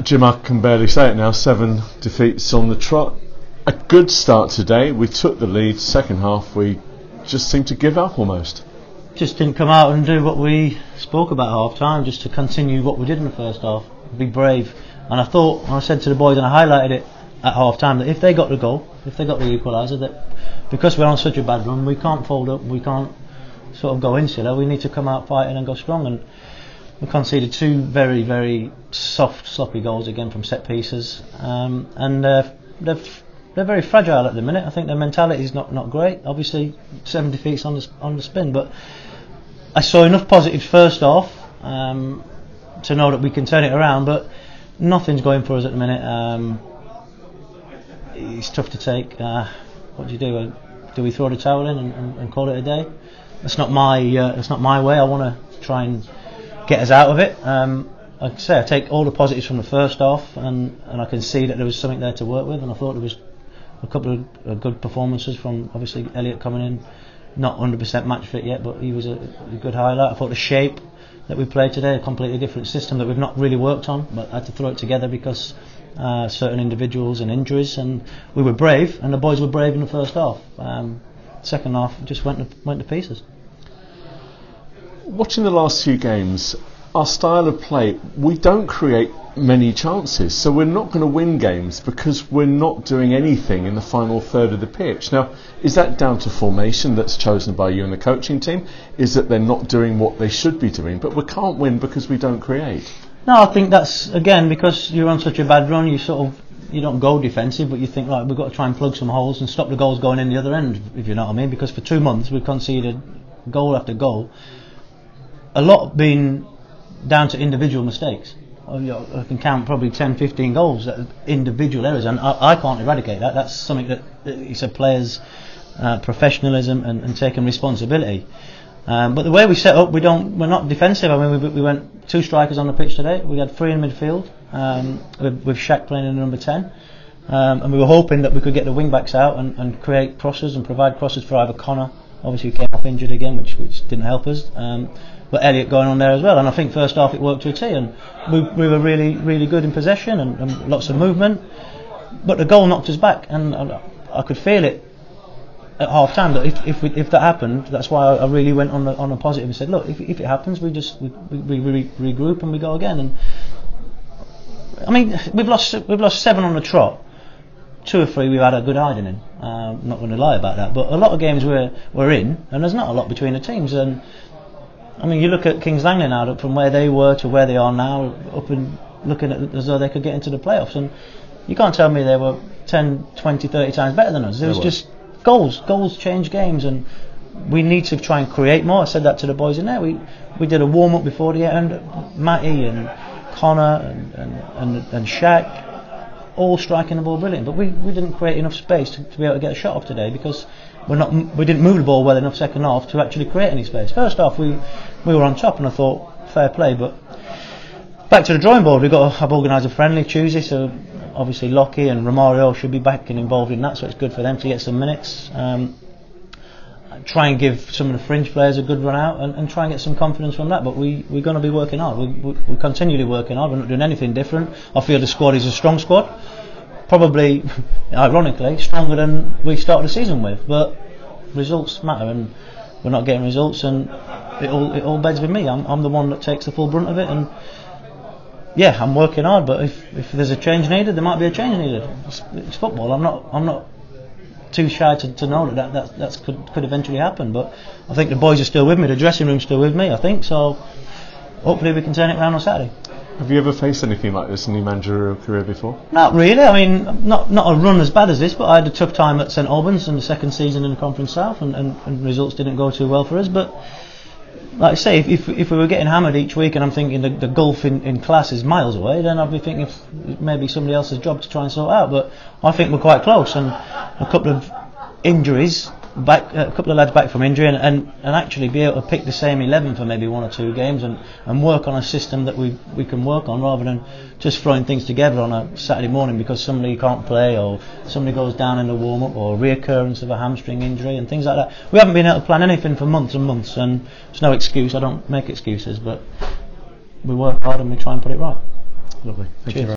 Jim, I can barely say it now, 7 defeats on the trot. A good start today. We took the lead. Second half, we just seemed to give up almost. Just didn't come out and do what we spoke about at half time, just to continue what we did in the first half. Be brave. And I said to the boys, and I highlighted it at half time, that if they got the goal, if they got the equaliser, that because we're on such a bad run, we can't fold up, we can't sort of go insular, we need to come out fighting and go strong. And we conceded 2 very, very soft, sloppy goals again from set pieces, and they're very fragile at the minute. I think their mentality is not great. Obviously, 7 defeats on the spin, but I saw enough positives first off to know that we can turn it around. But nothing's going for us at the minute. It's tough to take. What do? Do we throw the towel in and call it a day? That's not my way. I want to try and get us out of it. Like I say, I take all the positives from the first half, and I can see that there was something there to work with, and I thought there was a couple of good performances from, obviously, Elliot coming in, not 100% match fit yet, but he was a good highlight. I thought the shape that we played today, a completely different system that we've not really worked on, but I had to throw it together because certain individuals and injuries, and we were brave, and the boys were brave in the first half. Second half just went to pieces. Watching the last few games, our style of play, we don't create many chances, so we're not going to win games because we're not doing anything in the final third of the pitch. Now, is that down to formation that's chosen by you and the coaching team? Is that they're not doing what they should be doing? But we can't win because we don't create. No, I think that's, again, because you're on such a bad run, you don't go defensive, but you think, right, we've got to try and plug some holes and stop the goals going in the other end, if you know what I mean, because for 2 months we've conceded goal after goal, a lot being down to individual mistakes. I can count probably 10-15 goals that are individual errors, and I can't eradicate that. That's something that it's a player's professionalism and taking responsibility. But the way we set up, we're not defensive. I mean, we went 2 strikers on the pitch today. We had 3 in midfield, with Shaq playing in number 10, and we were hoping that we could get the wing backs out and create crosses and provide crosses for either Connor. Obviously, he came off injured again, which didn't help us. But Elliot going on there as well, and I think first half it worked to a T, and we were really, really good in possession and lots of movement. But the goal knocked us back, and I could feel it at half time that if that happened, that's why I really went on a positive and said, look, if it happens, we regroup and we go again. And I mean, we've lost 7 on the trot. 2 or 3 we've had a good hiding in. I'm not going to lie about that, but a lot of games we're in, and there's not a lot between the teams. And I mean, you look at Kings Langley now, from where they were to where they are now, up and looking at as though they could get into the playoffs, and you can't tell me they were 10, 20, 30 times better than us. It was just goals change games, and we need to try and create more. I said that to the boys in there. We did a warm up before the end. Matty and Connor and Shaq all striking the ball brilliant, but we didn't create enough space to be able to get a shot off today, because we didn't move the ball well enough second half to actually create any space. First half we were on top, and I thought fair play, but back to the drawing board. We've got to have organised a friendly Tuesday, so obviously Lockie and Romario should be back and involved in that, so it's good for them to get some minutes. Try and give some of the fringe players a good run out and try and get some confidence from that, but we're going to be working hard. We're continually working hard. We're not doing anything different. I feel the squad is a strong squad, probably ironically stronger than we started the season with, but results matter, and we're not getting results, and it all beds with me. I'm the one that takes the full brunt of it, and yeah, I'm working hard, but if there's a change needed, there might be a change needed. It's football. I'm not too shy to know that could eventually happen, but I think the boys are still with me, the dressing room's still with me, I think, so hopefully we can turn it around on Saturday. Have you ever faced anything like this in your managerial career before? Not really. I mean, not a run as bad as this, but I had a tough time at St Albans in the second season in the Conference South, and results didn't go too well for us. But like I say, if we were getting hammered each week, and I'm thinking the gulf in class is miles away, then I'd be thinking if maybe somebody else's job to try and sort out. But I think we're quite close, and a couple of injuries back, a couple of lads back from injury, and actually be able to pick the same 11 for maybe 1 or 2 games and work on a system that we can work on, rather than just throwing things together on a Saturday morning because somebody can't play or somebody goes down in the warm up, or reoccurrence of a hamstring injury and things like that. We haven't been able to plan anything for months and months, and it's no excuse. I don't make excuses, but we work hard and we try and put it right. Lovely. Thank you.